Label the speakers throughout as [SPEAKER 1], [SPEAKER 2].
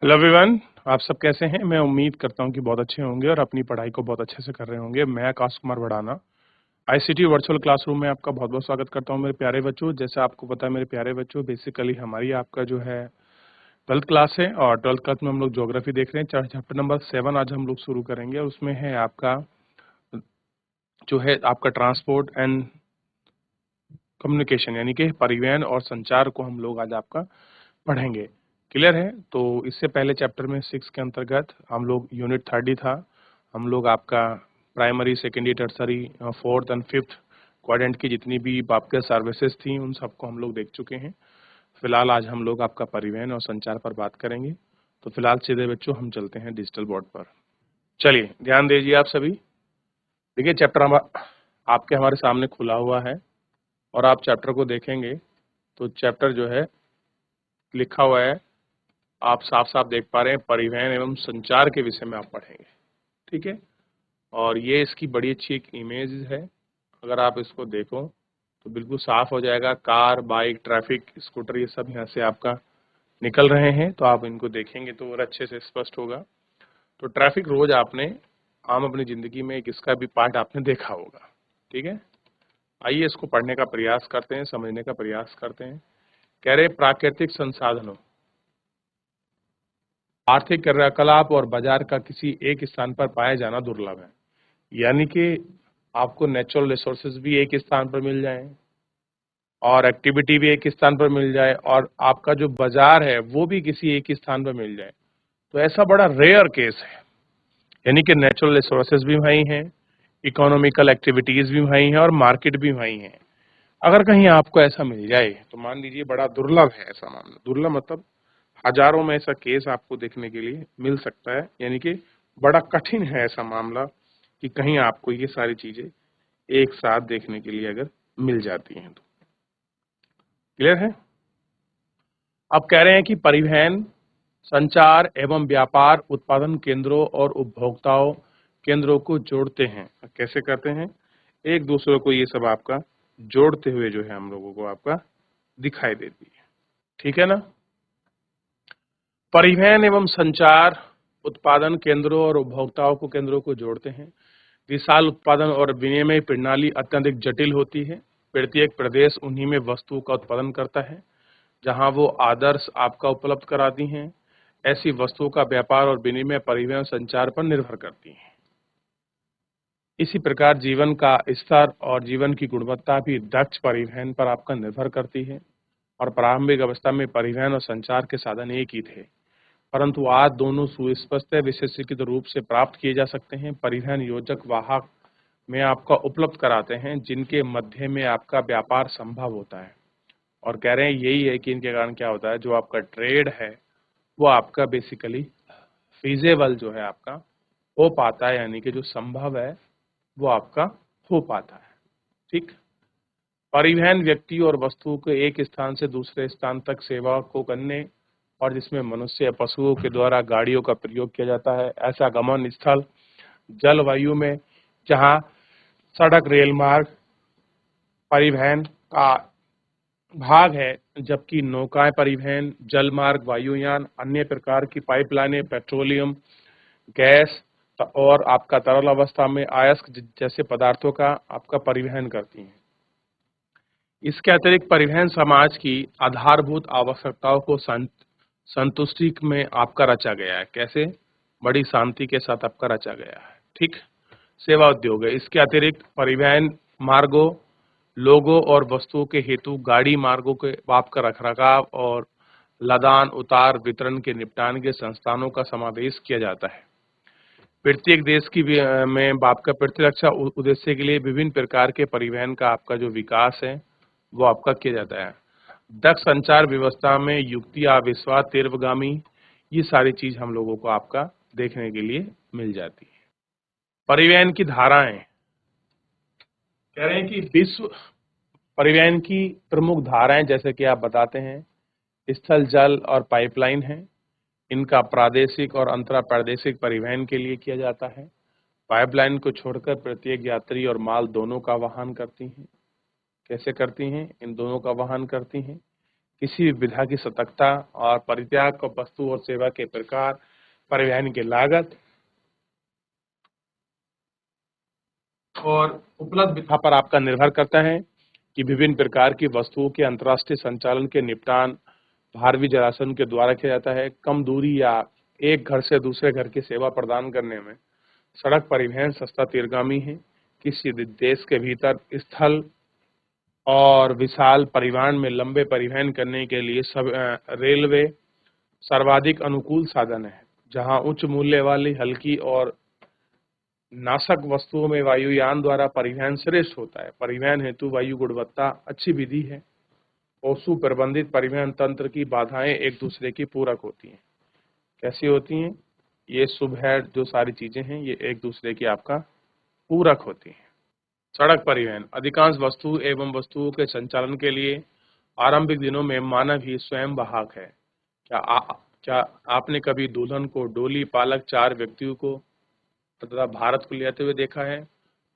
[SPEAKER 1] Hello everyone. आप सब कैसे हैं? मैं उम्मीद करता हूं कि बहुत अच्छे होंगे और अपनी पढ़ाई को बहुत अच्छे से कर रहे होंगे। मैं Akash Kumar Bhadana ICT virtual classroom में आपका बहुत बहुत स्वागत करता हूं मेरे प्यारे बच्चों। जैसे आपको पता है मेरे प्यारे बच्चों, बेसिकली हमारी आपका जो है 12th क्लास है और 12th क्लास में हम लोग ज्योग्राफी देख रहे हैं। चैप्टर नंबर 7 आज हम लोग शुरू करेंगे और उसमें है आपका जो है आपका ट्रांसपोर्ट एंड कम्युनिकेशन, यानी कि परिवहन और संचार को हम लोग आज आपका पढ़ेंगे। क्लियर है? तो इससे पहले चैप्टर में 6 के अंतर्गत हम लोग यूनिट 30 था, हम लोग आपका primary, secondary, tertiary, 4th and 5th quadrant की जितनी भी आपके सर्विसेज थी उन सबको हम लोग देख चुके हैं। फिलहाल आज हम लोग आपका परिवहन और संचार पर बात करेंगे। तो फिलहाल सीधे बच्चों हम चलते हैं डिजिटल बोर्ड पर। चलिए ध्यान दीजिए आप सभी। देखिए चैप्टर आपके हमारे सामने खुला हुआ है और आप चैप्टर को देखेंगे तो चैप्टर जो है लिखा हुआ है, आप साफ साफ देख पा रहे हैं, परिवहन एवं संचार के विषय में आप पढ़ेंगे। ठीक है? और ये इसकी बड़ी अच्छी एक इमेज है। अगर आप इसको देखो तो बिल्कुल साफ हो जाएगा। कार, बाइक, ट्रैफिक, स्कूटर, ये सब यहाँ से आपका निकल रहे हैं। तो आप इनको देखेंगे तो और अच्छे से स्पष्ट होगा। तो ट्रैफिक रोज आपने आम अपनी जिंदगी में एक इसका भी पार्ट आपने देखा होगा। ठीक है? आइए इसको पढ़ने का प्रयास करते हैं, समझने का प्रयास करते हैं। कह रहे प्राकृतिक संसाधनों, आर्थिक क्रियाकलाप और बाजार का किसी एक स्थान पर पाया जाना दुर्लभ है। यानी कि आपको नेचुरल रिसोर्सेज भी एक स्थान पर मिल जाएं और एक्टिविटी भी एक स्थान पर मिल जाए और आपका जो बाजार है वो भी किसी एक स्थान पर मिल जाए, तो ऐसा बड़ा रेयर केस है। यानी कि नेचुरल रिसोर्सेज भी वहीं हैं, इकोनॉमिकल एक्टिविटीज भी वहीं हैं और मार्केट भी वहीं है। अगर कहीं आपको ऐसा मिल जाए तो मान लीजिए बड़ा दुर्लभ है ऐसा मामला। दुर्लभ मतलब हजारों में ऐसा केस आपको देखने के लिए मिल सकता है। यानी कि बड़ा कठिन है ऐसा मामला कि कहीं आपको ये सारी चीजें एक साथ देखने के लिए अगर मिल जाती हैं तो। क्लियर है? अब कह रहे हैं कि परिवहन, संचार एवं व्यापार उत्पादन केंद्रों और उपभोक्ताओं केंद्रों को जोड़ते हैं। कैसे करते हैं? एक दूसरे को ये सब आपका जोड़ते हुए जो है हम लोगों को आपका दिखाई देती है। ठीक है ना? परिवहन एवं संचार उत्पादन केंद्रों और उपभोक्ताओं को केंद्रों को जोड़ते हैं। विशाल उत्पादन और विनिमय प्रणाली अत्यधिक जटिल होती है। प्रत्येक प्रदेश उन्हीं में वस्तुओं का उत्पादन करता है जहां वो आदर्श आपका उपलब्ध कराती हैं। ऐसी वस्तुओं का व्यापार और विनिमय परिवहन संचार पर निर्भर करती हैं। इसी प्रकार जीवन का स्तर और जीवन की गुणवत्ता भी दक्ष परिवहन पर आपका निर्भर करती है। और प्रारंभिक अवस्था में परिवहन और संचार के साधन एक ही थे, परंतु आज दोनों सुस्पष्ट विशेषीकृत रूप से प्राप्त किए जा सकते हैं। परिवहन योजक वाहक में आपका उपलब्ध कराते हैं जिनके मध्य में आपका व्यापार संभव होता है। और कह रहे हैं यही है कि इनके कारण क्या होता है, जो आपका ट्रेड है वो आपका बेसिकली फीजेबल जो है आपका हो पाता है, यानी कि जो संभव है वो आपका हो पाता है। ठीक? परिवहन व्यक्ति और वस्तुओं को एक स्थान से दूसरे स्थान तक सेवा को करने और जिसमें मनुष्य या पशुओं के द्वारा गाड़ियों का प्रयोग किया जाता है। ऐसा गमन स्थल जलवायु में जहां सड़क, रेल मार्ग परिवहन का भाग है, जबकि नौकाएं परिवहन, जल मार्ग, वायुयान, अन्य प्रकार की पाइपलाइनें, पेट्रोलियम, गैस और आपका तरल अवस्था में अयस्क जैसे पदार्थों का आपका परिवहन करती हैं। इसके अतिरिक्त परिवहन समाज की आधारभूत आवश्यकताओं को संतुष्टि में आपका रचा गया है। कैसे? बड़ी शांति के साथ आपका रचा गया है। ठीक? सेवा उद्योग है। इसके अतिरिक्त परिवहन मार्गों, लोगों और वस्तुओं के हेतु गाड़ी मार्गों के आपका रखरखाव और लदान, उतार, वितरण के निपटान के संस्थानों का समावेश किया जाता है। प्रत्येक देश की में आपका प्रतिरक्षा उद्देश्य के लिए विभिन्न प्रकार के परिवहन का आपका जो विकास है वो आपका किया जाता है। दक्ष संचार व्यवस्था में युक्ति, अविश्वास, तीव्रगामी, ये सारी चीज हम लोगों को आपका देखने के लिए मिल जाती है। परिवहन की धाराएं, कह रहे हैं कि विश्व परिवहन की प्रमुख धाराएं जैसे कि आप बताते हैं, स्थल, जल और पाइपलाइन है। इनका प्रादेशिक और अंतरप्रादेशिक परिवहन के लिए किया जाता है। पाइपलाइन को छोड़कर प्रत्येक यात्री और माल दोनों का वहन करती हैं। कैसे करती हैं? इन दोनों का वहन करती हैं। किसी भी विधा की सतर्कता और परित्याग को वस्तु और सेवा के प्रकार, परिवहन की लागत और उपलब्ध विधा पर आपका निर्भर करता है कि विभिन्न प्रकार की वस्तुओं के अंतर्राष्ट्रीय संचालन के निपटान भारतीय जलाशयों के द्वारा किया जाता है। कम दूरी या एक घर से दूसरे घर की सेवा प्रदान करने में सड़क परिवहन सस्ता तीव्रगामी है। किसी देश के भीतर स्थल और विशाल परिवहन में लंबे परिवहन करने के लिए रेलवे सर्वाधिक अनुकूल साधन है, जहां उच्च मूल्य वाली हल्की और नाशक वस्तुओं में वायुयान द्वारा परिवहन श्रेष्ठ होता है। परिवहन हेतु वायु गुणवत्ता अच्छी विधि है और सुप्रबंधित परिवहन तंत्र की बाधाएं एक दूसरे की पूरक होती हैं। कैसी होती हैं? ये शुभ है, जो सारी चीजें हैं ये एक दूसरे की आपका पूरक होती हैं। सड़क परिवहन अधिकांश वस्तु एवं वस्तुओं के संचालन के लिए आरंभिक दिनों में मानव ही स्वयं वाहक है। क्या आपने कभी दुल्हन को डोली पालक 4 व्यक्तियों को तथा भारत को ले जाते हुए देखा है?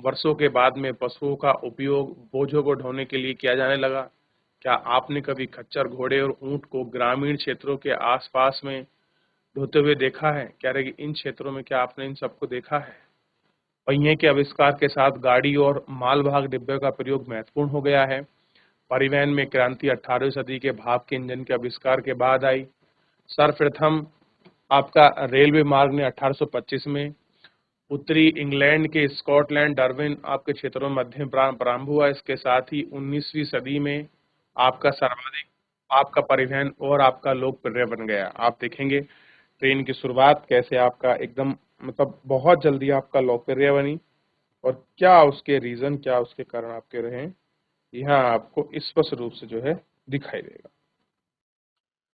[SPEAKER 1] वर्षों के बाद में पशुओं का उपयोग बोझों को ढोने के लिए किया जाने लगा। क्या आपने कभी खच्चर, घोड़े और ऊंट को ग्रामीण क्षेत्रों के आसपास में ढोते हुए देखा है? क्या रे इन क्षेत्रों में क्या आपने इन सबको देखा है? पहिए के आविष्कार के साथ गाड़ी और मालवाहक डिब्बे का प्रयोग महत्वपूर्ण हो गया है। परिवहन में क्रांति 18वीं सदी के भाप के इंजन के आविष्कार के बाद आई। सर्वप्रथम आपका रेलवे मार्ग ने 1825 में उत्तरी इंग्लैंड के स्कॉटलैंड डार्विन आपके क्षेत्रों में मध्य प्रारंभ हुआ। इसके साथ ही 19वीं सदी में आपका सर्वाधिक आपका परिवहन और आपका लोकप्रिय बन गया। आप देखेंगे ट्रेन की शुरुआत कैसे आपका एकदम मतलब बहुत जल्दी आपका लोकप्रिय बनी और क्या उसके रीजन, क्या उसके कारण आपके रहे, यहाँ आपको स्पष्ट रूप से जो है दिखाई देगा।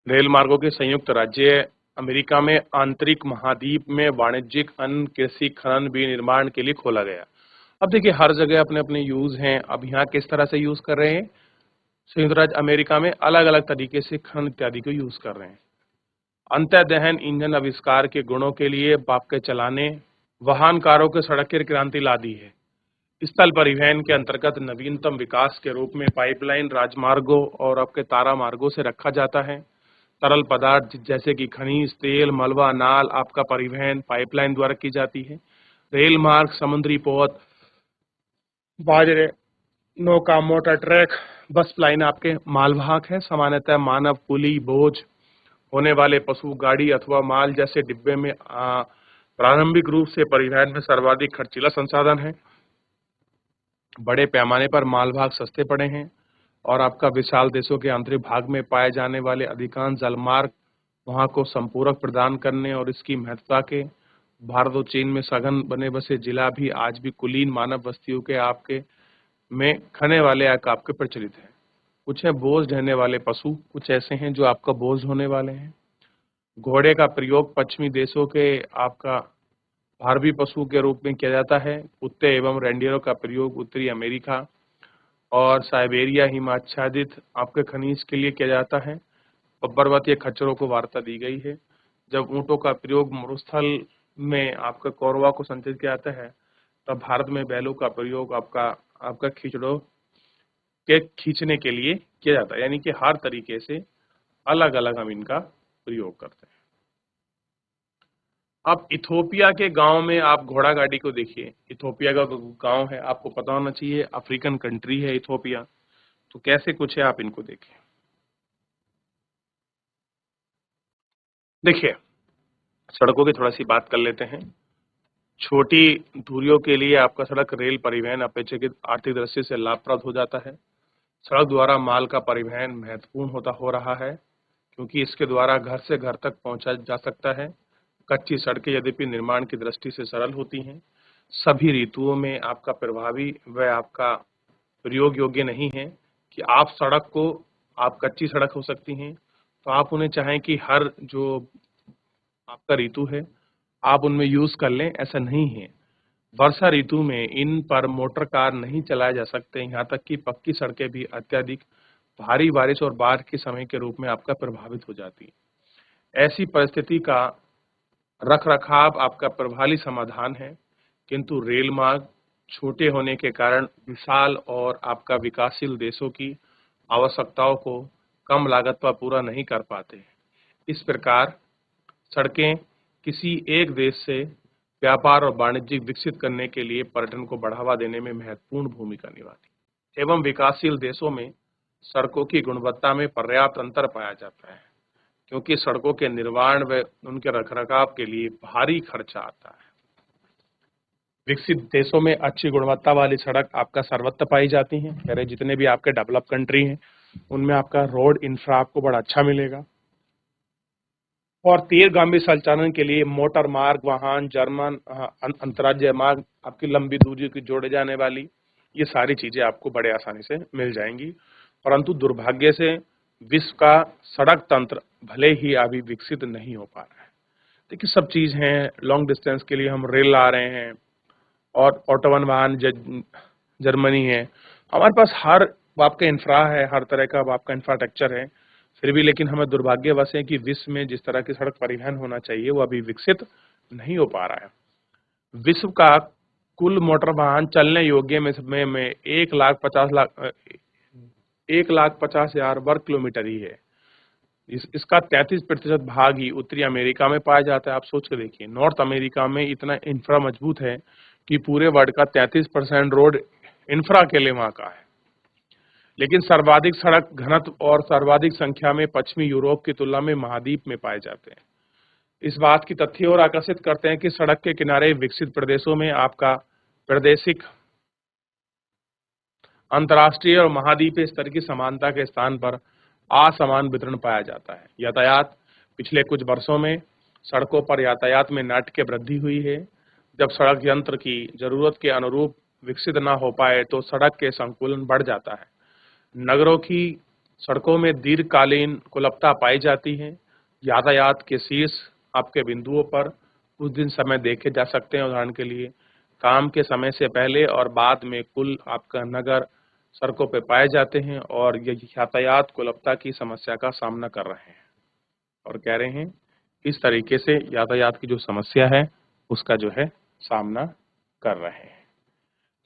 [SPEAKER 1] रेल मार्गों के संयुक्त राज्य अमेरिका में आंतरिक महाद्वीप में वाणिज्यिक अन्य कृषि खनन विनिर्माण के लिए खोला गया। अब देखिए हर जगह अपने अपने यूज हैं। अब यहाँ किस तरह से यूज कर रहे हैं? संयुक्त राज्य अमेरिका में अलग अलग तरीके से खनन इत्यादि को यूज कर रहे हैं। अंतर्दहन इंजन आविष्कार के गुणों के लिए बाप के चलाने वाहनकारों के सड़क की क्रांति ला दी है। स्थल परिवहन के अंतर्गत नवीनतम विकास के रूप में पाइपलाइन राजमार्गों और आपके तारा मार्गों से रखा जाता है। तरल पदार्थ जैसे कि खनिज तेल, मलबा, नाल आपका परिवहन पाइपलाइन द्वारा की जाती है। रेल मार्ग, समुद्री पथ, बाजरे, नौका, मोटर ट्रैक, बस लाइन आपके मालवाहक है। सामान्यतः मानव, कुली, बोझ होने वाले पशु गाड़ी अथवा माल जैसे डिब्बे में प्रारंभिक रूप से परिवहन में सर्वाधिक खर्चीला संसाधन है। बड़े पैमाने पर मालवाहक सस्ते पड़े हैं और आपका विशाल देशों के आंतरिक भाग में पाए जाने वाले अधिकांश जलमार्ग वहां को संपूरक प्रदान करने और इसकी महत्ता के भारत और चीन में सघन बने बसे जिला भी आज भी कुलीन मानव बस्तियों के आपके में खने वाले आपके प्रचलित हैं। कुछ है बोझ ढोने वाले पशु, कुछ ऐसे हैं जो आपका बोझ ढोने वाले हैं। घोड़े का प्रयोग पश्चिमी देशों के आपका भारतीय पशु के रूप में किया जाता है। कुत्ते एवं रेंडियरों का प्रयोग उत्तरी अमेरिका और साइबेरिया हिमाच्छादित आपके खनिज के लिए किया जाता है। पर्वतीय खच्चरों को वार्ता दी गई है। जब ऊंटों का प्रयोग मरुस्थल में आपका कौरवा को संचित किया जाता है, तब भारत में बैलों का प्रयोग आपका आपका खिचड़ों के खींचने के लिए किया जाता है। यानी कि हर तरीके से अलग अलग हम इनका प्रयोग करते हैं। अब इथोपिया के गांव में आप घोड़ा गाड़ी को देखिए। इथोपिया का गांव है, आपको पता होना चाहिए, अफ्रीकन कंट्री है इथोपिया। तो कैसे कुछ है आप इनको देखिए। देखिए सड़कों की थोड़ा सी बात कर लेते हैं। छोटी दूरियों के लिए आपका सड़क रेल परिवहन अपेक्षाकृत आर्थिक दृष्टि से लाभप्रद हो जाता है। सड़क द्वारा माल का परिवहन महत्वपूर्ण हो रहा है क्योंकि इसके द्वारा घर से घर तक पहुंचा जा सकता है। कच्ची सड़कें यद्यपि निर्माण की दृष्टि से सरल होती हैं, सभी ऋतुओं में आपका प्रभावी व आपका प्रयोग योग्य नहीं है कि आप सड़क को आप कच्ची सड़क हो सकती हैं तो आप उन्हें चाहें कि हर जो आपका ऋतु है आप उनमें यूज कर लें, ऐसा नहीं है। वर्षा ऋतु में इन पर मोटर कार नहीं चलाए जा सकते। यहाँ तक कि पक्की सड़कें भी अत्यधिक भारी बारिश और बाढ़ के समय के रूप में आपका प्रभावित हो जाती है। ऐसी परिस्थिति का रखरखाव आपका प्रभावी समाधान है, किंतु रेल मार्ग छोटे होने के कारण विशाल और आपका विकासशील देशों की आवश्यकताओं को कम लागत पर पूरा नहीं कर पाते। इस प्रकार सड़कें किसी एक देश से व्यापार और वाणिज्य विकसित करने के लिए पर्यटन को बढ़ावा देने में महत्वपूर्ण भूमिका निभाती है। एवं विकासशील देशों में सड़कों की गुणवत्ता में पर्याप्त अंतर पाया जाता है, क्योंकि सड़कों के निर्माण व उनके रखरखाव के लिए भारी खर्चा आता है। विकसित देशों में अच्छी गुणवत्ता वाली सड़क आपका सर्वत्र पाई जाती हैं। कह रहे जितने भी आपके डेवलप कंट्री हैं उनमें आपका रोड इंफ्रा आपको बड़ा अच्छा मिलेगा। और तीरगामी संचालन के लिए मोटर मार्ग, वाहन, जर्मन अंतर्राज्यीय मार्ग, आपकी लंबी दूरी की जोड़े जाने वाली ये सारी चीजें आपको बड़े आसानी से मिल जाएंगी। परंतु दुर्भाग्य से विश्व का सड़क तंत्र भले ही अभी विकसित नहीं हो पा रहा है। देखिए सब चीज हैं, लॉन्ग डिस्टेंस के लिए हम रेल ला रहे हैं और ऑटोवन वाहन जर्मनी है, हमारे पास हर आपका इंफ्रा है, हर तरह का आपका इंफ्रास्ट्रक्चर है, फिर भी लेकिन हमें दुर्भाग्यवश है कि विश्व में जिस तरह की सड़क परिवहन होना चाहिए वो अभी विकसित नहीं हो पा रहा है। विश्व का कुल मोटर वाहन चलने योग्य में 1,50,000 वर्ग किलोमीटर ही है। इसका 33% भाग ही उत्तरी अमेरिका में पाया जाता है। आप सोच के देखिए, नॉर्थ अमेरिका में इतना इंफ्रा मजबूत है कि पूरे वर्ल्ड का 33% रोड इंफ्रा के लिए वहां का है। लेकिन सर्वाधिक सड़क घनत्व और सर्वाधिक संख्या में पश्चिमी यूरोप की तुलना में महाद्वीप में पाए जाते हैं। इस बात की तथ्य और आकर्षित करते हैं कि सड़क के किनारे विकसित प्रदेशों में आपका प्रादेशिक, अंतर्राष्ट्रीय और महाद्वीपीय स्तर की समानता के स्थान पर असमान वितरण पाया जाता है। यातायात, पिछले कुछ वर्षों में सड़कों पर यातायात में नाटकीय वृद्धि हुई है। जब सड़क यंत्र की जरूरत के अनुरूप विकसित न हो पाए तो सड़क के संकुलन बढ़ जाता है। नगरों की सड़कों में दीर्घकालीन कुलपता पाई जाती है। यातायात के शीर्ष आपके बिंदुओं पर कुछ दिन समय देखे जा सकते हैं। उदाहरण के लिए काम के समय से पहले और बाद में कुल आपका नगर सड़कों पर पाए जाते हैं और ये यातायात कुलपता की समस्या का सामना कर रहे हैं और कह रहे हैं इस तरीके से यातायात की जो समस्या है उसका जो है सामना कर रहे हैं।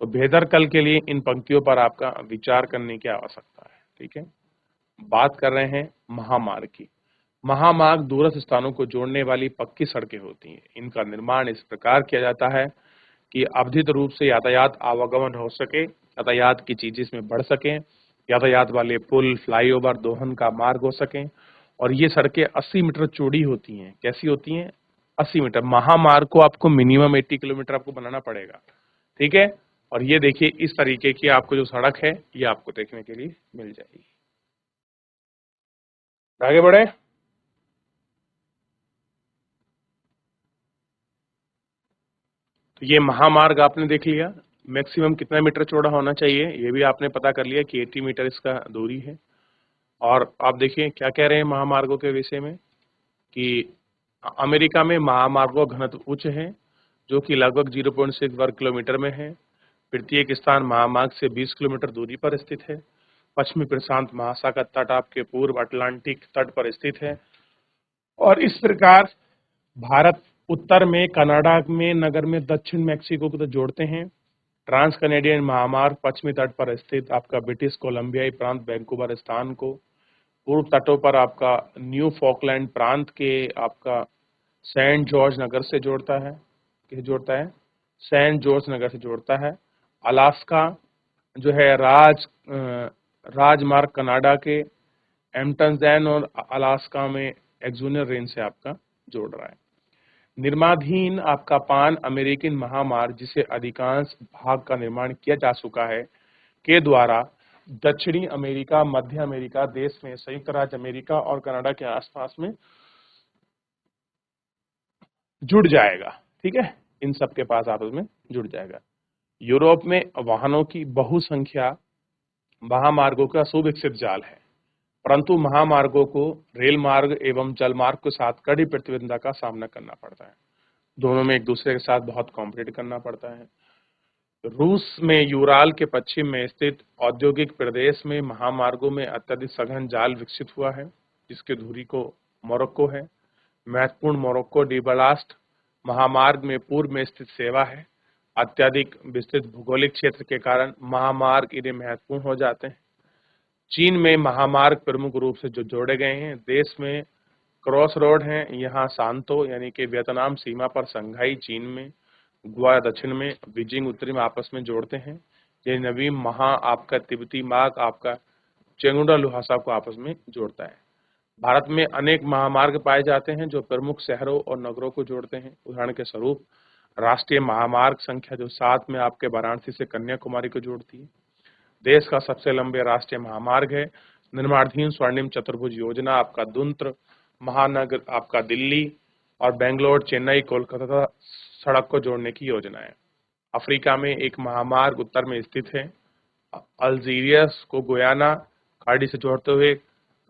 [SPEAKER 1] तो बेहतर कल के लिए इन पंक्तियों पर आपका विचार करने की आवश्यकता है। ठीक है, बात कर रहे हैं महामार्ग की। महामार्ग दूरस्थ स्थानों को जोड़ने वाली पक्की सड़कें होती हैं। इनका निर्माण इस प्रकार किया जाता है कि अवधित रूप से यातायात आवागमन हो सके, यातायात की चीजें इसमें बढ़ सकें, यातायात वाले पुल, फ्लाईओवर, दोहन का मार्ग हो सकें। और ये सड़कें 80 मीटर चौड़ी होती हैं। कैसी होती हैं? 80 मीटर। महामार्ग को आपको मिनिमम 80 किलोमीटर आपको बनाना पड़ेगा। ठीक है, और ये देखिए इस तरीके की आपको जो सड़क है ये आपको देखने के लिए मिल जाएगी। आगे बढ़े। तो ये महामार्ग आपने देख लिया, मैक्सिमम कितना मीटर चौड़ा होना चाहिए ये भी आपने पता कर लिया कि 80 मीटर इसका दूरी है। और आप देखिए क्या कह रहे हैं महामार्गों के विषय में कि अमेरिका में महामार्गों का घनत्व उच्च है जो कि लगभग 0.6 वर्ग किलोमीटर में है। प्रत्येक स्थान महामार्ग से 20 किलोमीटर दूरी पर स्थित है। पश्चिमी प्रशांत महासागर तट आपके पूर्व अटलांटिक तट पर स्थित है। और इस प्रकार भारत उत्तर में कनाडा में नगर में दक्षिण मैक्सिको को तो जोड़ते हैं। ट्रांस कनेडियन महामार्ग पश्चिमी तट पर स्थित आपका ब्रिटिश कोलंबियाई प्रांत वैंकूवर स्थान को पूर्व तटों पर आपका न्यू फॉकलैंड प्रांत के आपका सेंट जॉर्ज नगर से जोड़ता है। किसे जोड़ता है? सेंट जॉर्ज नगर से जोड़ता है। अलास्का जो है राजमार्ग कनाडा के एम्टनजैन और अलास्का में एक्सजूनियर रेंज से आपका जोड़ रहा है। निर्माणाधीन आपका पान अमेरिकन महामार्ग जिसे अधिकांश भाग का निर्माण किया जा चुका है के द्वारा दक्षिणी अमेरिका, मध्य अमेरिका देश में, संयुक्त राज्य अमेरिका और कनाडा के आसपास में जुड़ जाएगा। ठीक है, इन सब के पास आपस में जुड़ जाएगा। यूरोप में वाहनों की बहुसंख्या महामार्गों का सुविकसित जाल है, परंतु महामार्गों को रेल मार्ग एवं जल मार्ग के साथ कड़ी प्रतिद्वंद्विता का सामना करना पड़ता है। दोनों में एक दूसरे के साथ बहुत कॉम्पिटिट करना पड़ता है। रूस में यूराल के पश्चिम में स्थित औद्योगिक प्रदेश में महामार्गों में अत्यधिक सघन जाल विकसित हुआ है जिसकी धुरी को मोरक्को है। महत्वपूर्ण मोरक्को डिबलास्ट महामार्ग में पूर्व में स्थित सेवा है। अत्यधिक विस्तृत भौगोलिक क्षेत्र के कारण महामार्ग इन्हें महत्वपूर्ण हो जाते हैं। चीन में महामार्ग प्रमुख रूप से जो जोड़े गए हैं। देश में क्रॉस रोड हैं, यहाँ सांतो यानी कि वियतनाम सीमा पर संघाई चीन में, गोवा दक्षिण में, बीजिंग उत्तरी में आपस में जोड़ते हैं। ये नवी महा आपका तिब्बती मार्ग आपका चेंगुडा लुहासा को आपस में जोड़ता है। भारत में अनेक महामार्ग पाए जाते हैं जो प्रमुख शहरों और नगरों को जोड़ते हैं। उदाहरण के स्वरूप राष्ट्रीय महामार्ग संख्या जो 7 में आपके वाराणसी से कन्याकुमारी को जोड़ती है। देश का सबसे लंबे राष्ट्रीय महामार्ग है। निर्माणाधीन स्वर्णिम चतुर्भुज योजना आपका दुंत्र महानगर आपका दिल्ली और बेंगलोर चेन्नई कोलकाता सड़क को जोड़ने की योजना है। अफ्रीका में एक महामार्ग उत्तर में स्थित है। अल्जीरियस को गुयाना खाड़ी से जोड़ते हुए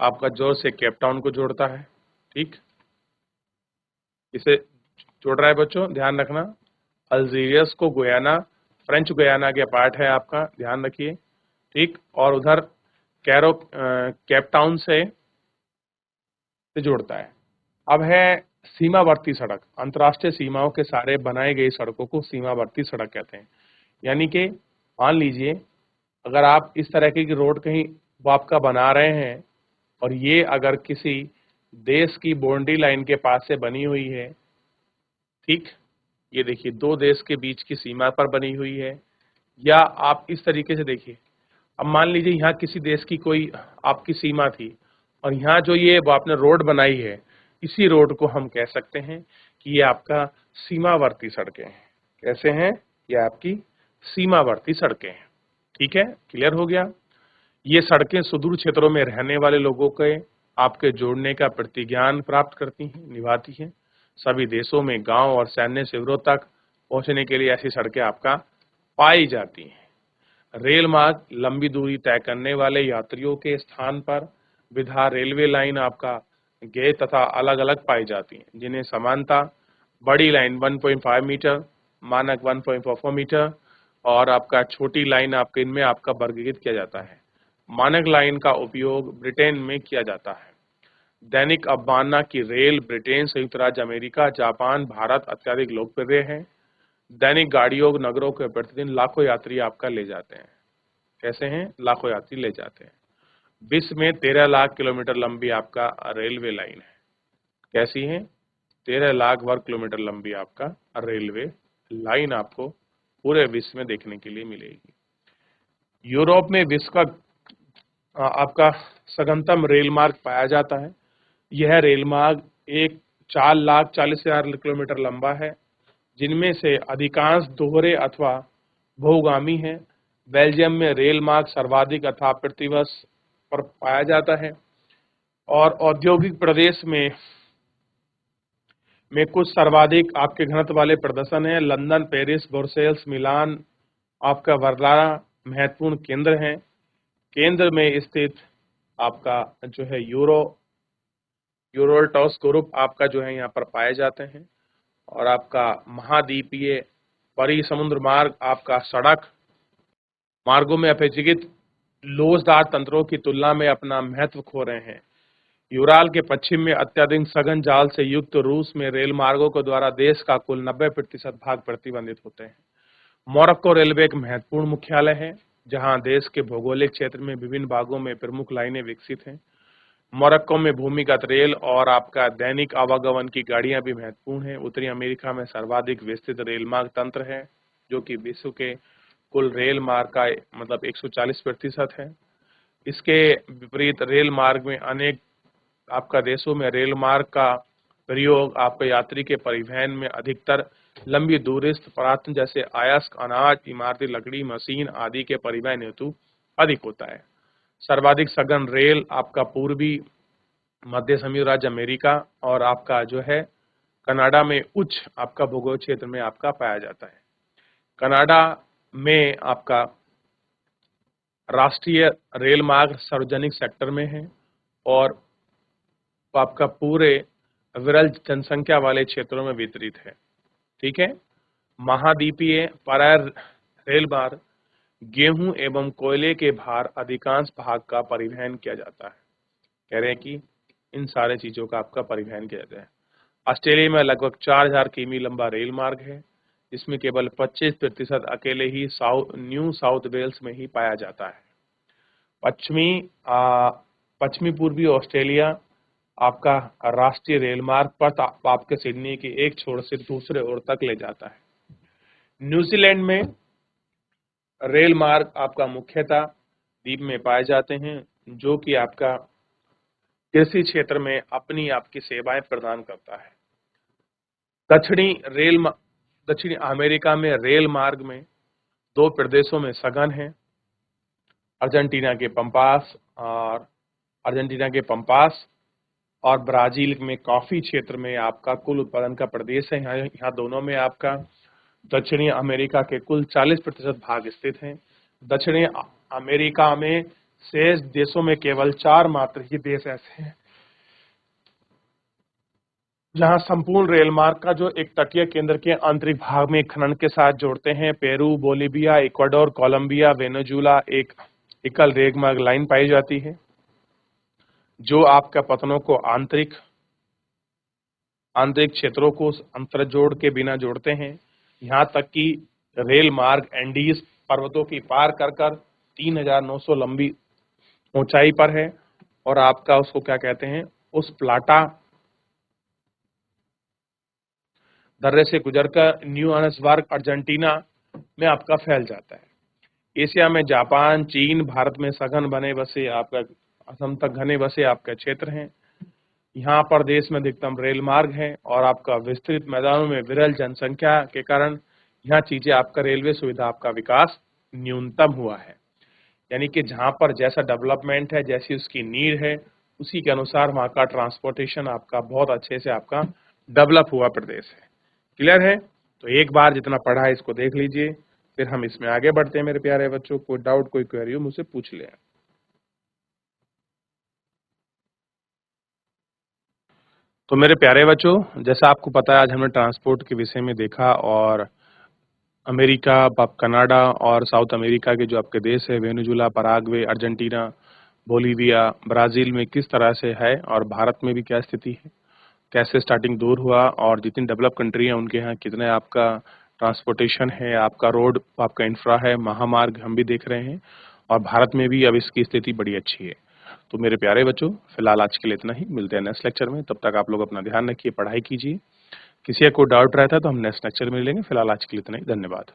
[SPEAKER 1] आपका जोर से केपटाउन को जोड़ता है। ठीक, इसे जोड़ रहा है बच्चों, ध्यान रखना। अल्जीरियस को गुयाना, फ्रेंच गुयाना के पार्ट है आपका, ध्यान रखिए। ठीक, और उधर केपटाउन से जोड़ता है। अब है सीमावर्ती सड़क। अंतर्राष्ट्रीय सीमाओं के सारे बनाई गई सड़कों को सीमावर्ती सड़क कहते हैं। यानी कि मान लीजिए अगर आप इस तरह की रोड कहीं वो आपका बना रहे हैं और ये अगर किसी देश की बाउंड्री लाइन के पास से बनी हुई है, ठीक, ये देखिए दो देश के बीच की सीमा पर बनी हुई है, या आप इस तरीके से देखिए, अब मान लीजिए यहाँ किसी देश की कोई आपकी सीमा थी और यहाँ जो ये वो आपने रोड बनाई है, इसी रोड को हम कह सकते हैं कि ये आपका सीमावर्ती सड़कें हैं। कैसे हैं? ये आपकी सीमावर्ती सड़कें हैं। ठीक है, क्लियर हो गया। ये सड़कें सुदूर क्षेत्रों में रहने वाले लोगों के आपके जोड़ने का प्रतिज्ञान प्राप्त करती हैं, निभाती हैं। सभी देशों में गांव और सैन्य शिविरों तक पहुंचने के लिए ऐसी सड़कें आपका पाई जाती हैं। रेल मार्ग लंबी दूरी तय करने वाले यात्रियों के स्थान पर विधा रेलवे लाइन आपका गे तथा अलग अलग पाई जाती हैं, जिन्हें समानता बड़ी लाइन 1.5 मीटर, मानक 1.44 मीटर और आपका छोटी लाइन आपके इनमें आपका वर्गीकृत किया जाता है। मानक लाइन का उपयोग ब्रिटेन में किया जाता है। दैनिक अवमानना की रेल ब्रिटेन, संयुक्त राज्य अमेरिका, जापान, भारत अत्यधिक लोकप्रिय है। दैनिक गाड़ियों नगरों के प्रतिदिन लाखों यात्री आपका ले जाते हैं। कैसे हैं? लाखों यात्री ले जाते हैं। विश्व में 13 लाख किलोमीटर लंबी आपका रेलवे लाइन है। कैसी है? 13 लाख वर्ग किलोमीटर लंबी आपका रेलवे लाइन आपको पूरे विश्व में देखने के लिए मिलेगी। यूरोप में विश्व का आपका सघनतम रेल मार्ग पाया जाता है। यह रेल मार्ग 4,40,000 किलोमीटर लंबा है, जिनमें से अधिकांश दोहरे अथवा बहुगामी हैं। बेल्जियम में रेल मार्ग सर्वाधिक अथवा प्रतिवर्ष पर पाया जाता है और औद्योगिक प्रदेश में कुछ सर्वाधिक आपके घनत्व वाले प्रदर्शन है। लंदन, पेरिस, ब्रुसेल्स, मिलान आपका वर्दाना महत्वपूर्ण केंद्र हैं। केंद्र में स्थित आपका जो है यूरोटॉस ग्रुप आपका जो है यहाँ पर पाए जाते हैं और आपका महाद्वीपीय परिसमुद्र मार्ग आपका सड़क मार्गों में अपेक्षाकृत लोचदार तंत्रों की तुलना में अपना महत्व खो रहे हैं। यूराल के पश्चिम में अत्यधिक सघन जाल से युक्त रूस में रेल मार्गों के द्वारा देश का कुल 90% भाग प्रतिबंधित होते हैं। मोरक्को रेलवे एक महत्वपूर्ण मुख्यालय है, जहां देश के भौगोलिक क्षेत्र में विभिन्न भागों में प्रमुख लाइनें विकसित हैं। मोरक्को में भूमिगत रेल और आपका दैनिक आवागमन की गाड़ियां भी महत्वपूर्ण हैं। उत्तरी अमेरिका में सर्वाधिक विस्तृत रेल मार्ग तंत्र है, जो कि विश्व के कुल रेल मार्ग का मतलब 140% है। इसके विपरीत रेल मार्ग में अनेक आपका देशों में रेल मार्ग का प्रयोग आपके यात्री के परिवहन में अधिकतर लंबी दूरस्थ पदार्थ जैसे अयस्क, अनाज, इमारती लकड़ी, मशीन आदि के परिवहन हेतु अधिक होता है। सर्वाधिक सघन रेल आपका पूर्वी मध्य संयुक्त राज्य अमेरिका और आपका जो है कनाडा में उच्च आपका भूगोल क्षेत्र में आपका पाया जाता है। कनाडा में आपका राष्ट्रीय रेल मार्ग सार्वजनिक सेक्टर में है और आपका पूरे विरल जनसंख्या वाले क्षेत्रों में वितरित है। ठीक है, महाद्वीपीय पराय रेल मार्ग गेहूं एवं कोयले के भार अधिकांश भाग का परिवहन किया जाता है। कह रहे हैं कि इन सारे चीजों का आपका परिवहन किया जाता है। ऑस्ट्रेलिया में लगभग 4,000 किमी लंबा रेल मार्ग है, जिसमें केवल 25% अकेले ही न्यू साउथ वेल्स में ही पाया जाता है। पश्चिमी पश्चिमी पूर्वी ऑस्ट्रेलिया आपका राष्ट्रीय रेल मार्ग पर आपके सिडनी के एक छोर से दूसरे ओर तक ले जाता है। न्यूजीलैंड में रेल मार्ग आपका मुख्यतः द्वीप में पाए जाते हैं, जो कि आपका कृषि क्षेत्र में अपनी आपकी सेवाएं प्रदान करता है। दक्षिणी अमेरिका में रेल मार्ग में दो प्रदेशों में सघन है, अर्जेंटीना के पंपास और ब्राजील में कॉफी क्षेत्र में आपका कुल उत्पादन का प्रदेश है। यहाँ दोनों में आपका दक्षिणी अमेरिका के कुल 40% भाग स्थित हैं। दक्षिणी अमेरिका में शेष देशों में केवल 4 मात्र ही देश ऐसे हैं जहां संपूर्ण रेल मार्ग का जो एक तटीय केंद्र के आंतरिक भाग में खनन के साथ जोड़ते हैं। Peru, Bolivia, Ecuador, Colombia, Venezuela एक एकल रेल मार्ग लाइन पाई जाती है जो आपका पतनों को आंतरिक क्षेत्रों को अंतरजोड़ के बिना जोड़ते हैं। यहाँ तक कि रेल मार्ग एंडीज पर्वतों की पार कर 3,900 लंबी ऊंचाई पर है और आपका उसको क्या कहते हैं, उस प्लाटा दर्रे से गुजरकर न्यू जोहान्सबर्ग अर्जेंटीना में आपका फैल जाता है। एशिया में जापान, चीन, भारत में सघन बने बसे आपका असम तक घने बसे आपके क्षेत्र हैं। यहाँ पर देश में अधिकतम रेल मार्ग है और आपका विस्तृत मैदानों में विरल जनसंख्या के कारण यहाँ चीजें आपका रेलवे सुविधा आपका विकास न्यूनतम हुआ है। यानी कि जहाँ पर जैसा डेवलपमेंट है, जैसी उसकी नीड है, उसी के अनुसार वहाँ का ट्रांसपोर्टेशन आपका बहुत अच्छे से आपका डेवलप हुआ प्रदेश है। क्लियर है? तो एक बार जितना पढ़ा है इसको देख लीजिए, फिर हम इसमें आगे बढ़ते हैं मेरे प्यारे बच्चों। कोई डाउट, कोई क्वेरी हो मुझसे पूछ ले। तो मेरे प्यारे बच्चों, जैसा आपको पता है आज हमने ट्रांसपोर्ट के विषय में देखा और अमेरिका, कनाडा और साउथ अमेरिका के जो आपके देश है Venezuela, Paraguay, Argentina, Bolivia, Brazil में किस तरह से है और भारत में भी क्या स्थिति है, कैसे स्टार्टिंग दूर हुआ और जितनी डेवलप कंट्री है उनके यहाँ कितने आपका ट्रांसपोर्टेशन है, आपका रोड, आपका इंफ्रा है, महामार्ग हम भी देख रहे हैं और भारत में भी अब इसकी स्थिति बड़ी अच्छी है। तो मेरे प्यारे बच्चों, फिलहाल आज के लिए इतना ही, मिलते हैं नेक्स्ट लेक्चर में। तब तक आप लोग अपना ध्यान रखिए, पढ़ाई कीजिए। किसी का कोई डाउट रहता है तो हम नेक्स्ट लेक्चर में लेंगे। फिलहाल आज के लिए इतना ही, धन्यवाद।